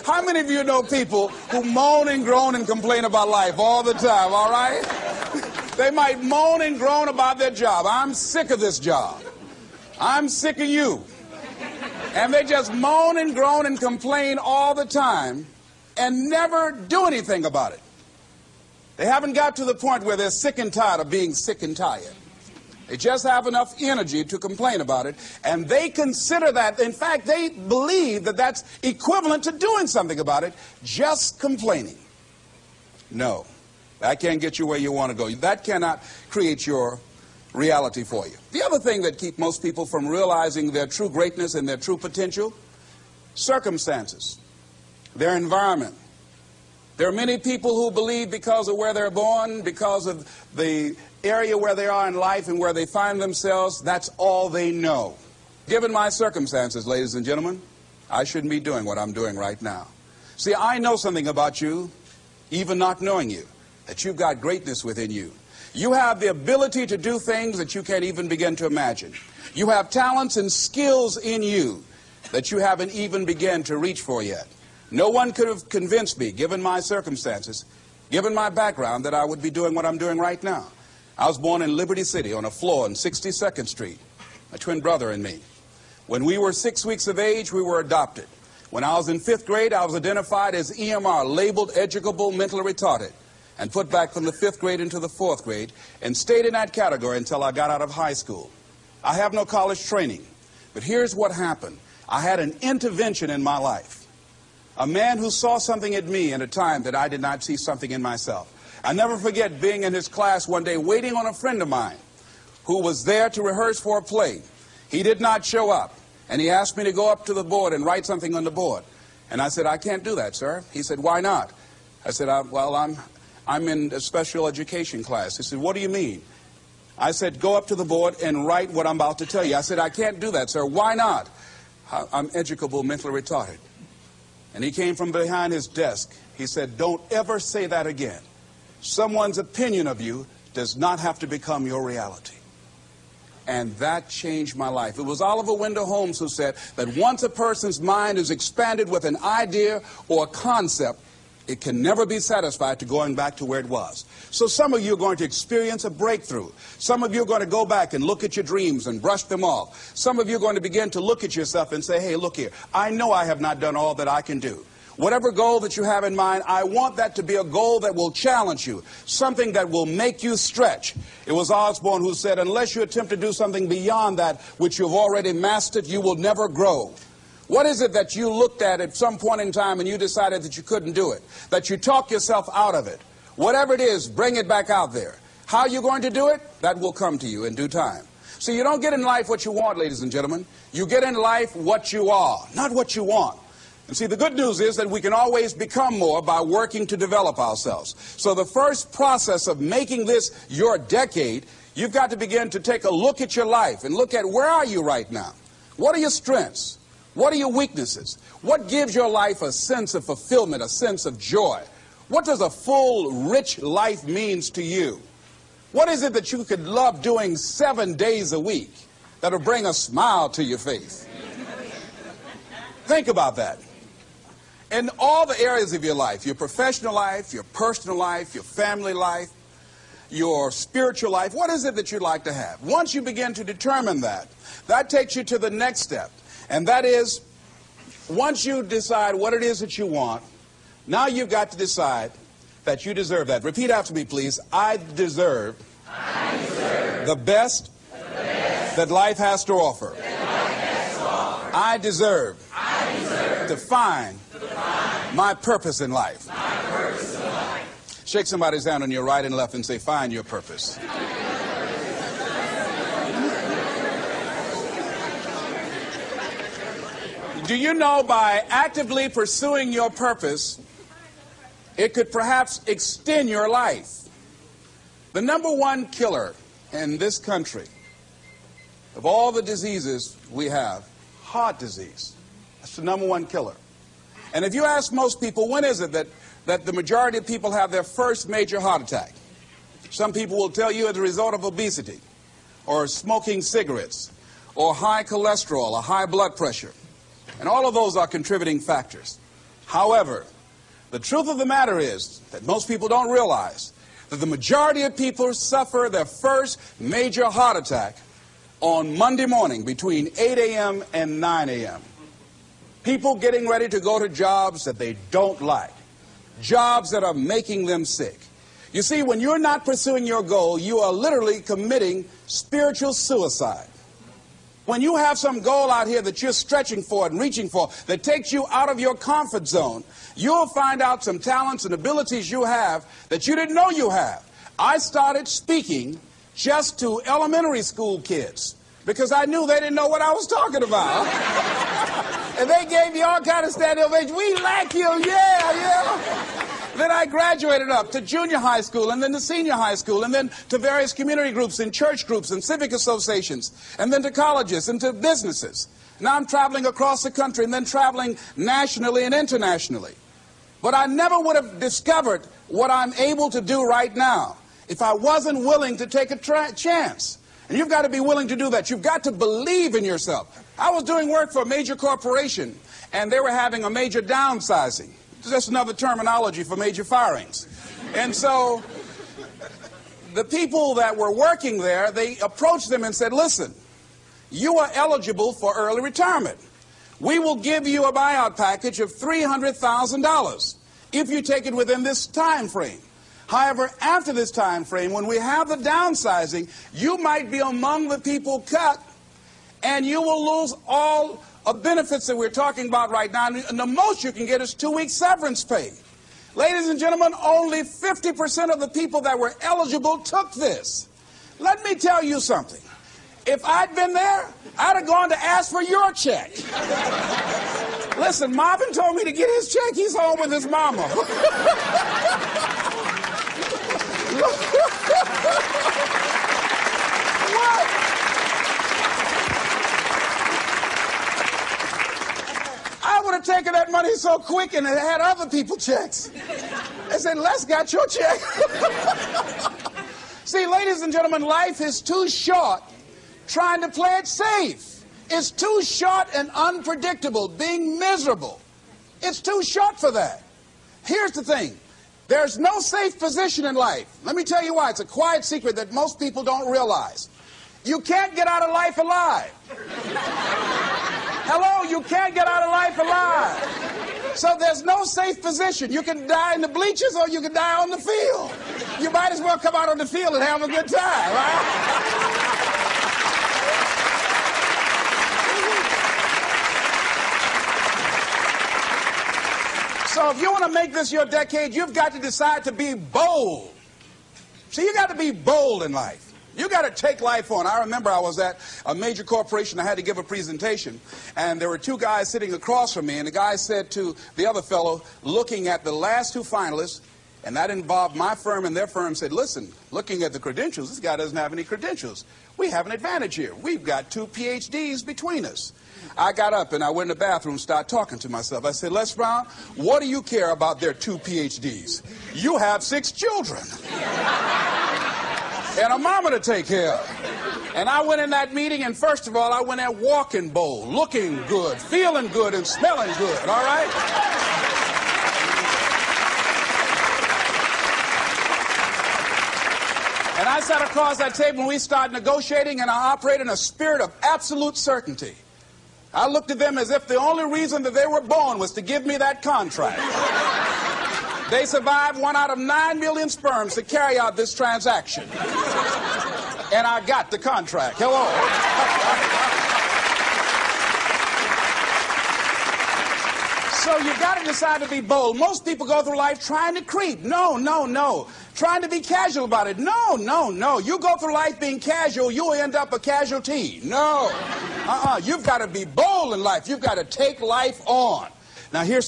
How many of you know people who moan and groan and complain about life all the time, all right? They might moan and groan about their job. I'm sick of this job. I'm sick of you. And they just moan and groan and complain all the time and never do anything about it. They haven't got to the point where they're sick and tired of being sick and tired. They just have enough energy to complain about it, and they consider that, in fact, they believe that that's equivalent to doing something about it, just complaining. No, that can't get you where you want to go. That cannot create your reality for you. The other thing that keeps most people from realizing their true greatness and their true potential, circumstances, their environment. There are many people who believe because of where they're born, because of the area where they are in life and where they find themselves, that's all they know. Given my circumstances, ladies and gentlemen, I shouldn't be doing what I'm doing right now. See, I know something about you, even not knowing you, that you've got greatness within you. You have the ability to do things that you can't even begin to imagine. You have talents and skills in you that you haven't even begun to reach for yet. No one could have convinced me, given my circumstances, given my background, that I would be doing what I'm doing right now. I was born in Liberty City on a floor on 62nd Street, my twin brother and me. When we were 6 weeks of age, we were adopted. When I was in 5th grade, I was identified as EMR, labeled educable mentally retarded, and put back from the 5th grade into the 4th grade, and stayed in that category until I got out of high school. I have no college training, but here's what happened. I had an intervention in my life. A man who saw something in me at a time that I did not see something in myself. I never forget being in his class one day waiting on a friend of mine who was there to rehearse for a play. He did not show up, and he asked me to go up to the board and write something on the board. And I said, I can't do that, sir. He said, why not? I said, well, I'm in a special education class. He said, what do you mean? I said, go up to the board and write what I'm about to tell you. I said, I can't do that, sir. Why not? I'm educable mentally retarded. And he came from behind his desk. He said, don't ever say that again. Someone's opinion of you does not have to become your reality. And that changed my life. It was Oliver Wendell Holmes who said that once a person's mind is expanded with an idea or a concept, it can never be satisfied to going back to where it was. So some of you are going to experience a breakthrough. Some of you are going to go back and look at your dreams and brush them off. Some of you are going to begin to look at yourself and say, hey, look here, I know I have not done all that I can do. Whatever goal that you have in mind, I want that to be a goal that will challenge you, something that will make you stretch. It was Osborne who said, unless you attempt to do something beyond that which you've already mastered, you will never grow. What is it that you looked at some point in time and you decided that you couldn't do it, that you talk yourself out of it? Whatever it is, bring it back out there. How are you going to do it? That will come to you in due time. So you don't get in life what you want, ladies and gentlemen. You get in life what you are, not what you want. And see, the good news is that we can always become more by working to develop ourselves. So the first process of making this your decade, you've got to begin to take a look at your life and look at where are you right now? What are your strengths? What are your weaknesses? What gives your life a sense of fulfillment, a sense of joy? What does a full, rich life means to you? What is it that you could love doing 7 days a week that'll bring a smile to your face? Think about that. In all the areas of your life, your professional life, your personal life, your family life, your spiritual life, what is it that you'd like to have? Once you begin to determine that, that takes you to the next step. And that is, once you decide what it is that you want, now you've got to decide that you deserve that. Repeat after me, please. I deserve the best that life has to offer. I deserve to find my purpose in life. Shake somebody's hand on your right and left and say, find your purpose. Do you know by actively pursuing your purpose, it could perhaps extend your life? The number one killer in this country of all the diseases we have, heart disease. That's the number one killer. And if you ask most people, when is it that the majority of people have their first major heart attack? Some people will tell you as a result of obesity, or smoking cigarettes, or high cholesterol, or high blood pressure. And all of those are contributing factors. However, the truth of the matter is that most people don't realize that the majority of people suffer their first major heart attack on Monday morning between 8 a.m. and 9 a.m. People getting ready to go to jobs that they don't like, jobs that are making them sick. You see, when you're not pursuing your goal, you are literally committing spiritual suicide. When you have some goal out here that you're stretching for and reaching for that takes you out of your comfort zone, you'll find out some talents and abilities you have that you didn't know you have. I started speaking just to elementary school kids because I knew they didn't know what I was talking about. And they gave me all kind of standing ovation. We like you, yeah. Then I graduated up to junior high school and then to senior high school and then to various community groups and church groups and civic associations and then to colleges and to businesses. Now I'm traveling across the country and then traveling nationally and internationally. But I never would have discovered what I'm able to do right now if I wasn't willing to take a chance. And you've got to be willing to do that. You've got to believe in yourself. I was doing work for a major corporation and they were having a major downsizing. That's another terminology for major firings. And so the people that were working there, they approached them and said, listen, you are eligible for early retirement. We will give you a buyout package of $300,000 if you take it within this time frame. However, after this time frame, when we have the downsizing, you might be among the people cut and you will lose all of benefits that we're talking about right now, and the most you can get is 2 weeks severance pay. Ladies and gentlemen, only 50% of the people that were eligible took this. Let me tell you something. If I'd been there, I'd have gone to ask for your check. Listen, Marvin told me to get his check. He's home with his mama. What? I would have taken that money so quick and had other people checks. They said, Les got your check. See, ladies and gentlemen, life is too short trying to play it safe. It's too short and unpredictable, being miserable. It's too short for that. Here's the thing. There's no safe position in life. Let me tell you why. It's a quiet secret that most people don't realize. You can't get out of life alive. Hello, you can't get out of life alive. So there's no safe position. You can die in the bleachers or you can die on the field. You might as well come out on the field and have a good time, right? So if you want to make this your decade, you've got to decide to be bold. See, you got to be bold in life. You got to take life on. I remember I was at a major corporation. I had to give a presentation, and there were two guys sitting across from me, and the guy said to the other fellow, looking at the last two finalists, and that involved my firm and their firm, said, listen, looking at the credentials, this guy doesn't have any credentials. We have an advantage here. We've got 2 PhDs between us. I got up and I went in the bathroom and started talking to myself. I said, Les Brown, what do you care about their 2 PhDs? You have 6 children. And a mama to take care of. And I went in that meeting, and first of all, I went there walking bold, looking good, feeling good, and smelling good, all right? And I sat across that table, and we started negotiating, and I operated in a spirit of absolute certainty. I looked at them as if the only reason that they were born was to give me that contract. They survived 1 out of 9 million sperms to carry out this transaction. And I got the contract. Hello. So you've got to decide to be bold. Most people go through life trying to creep. No. Trying to be casual about it. No. You go through life being casual, you'll end up a casualty. No. You've got to be bold in life. You've got to take life on. Now here's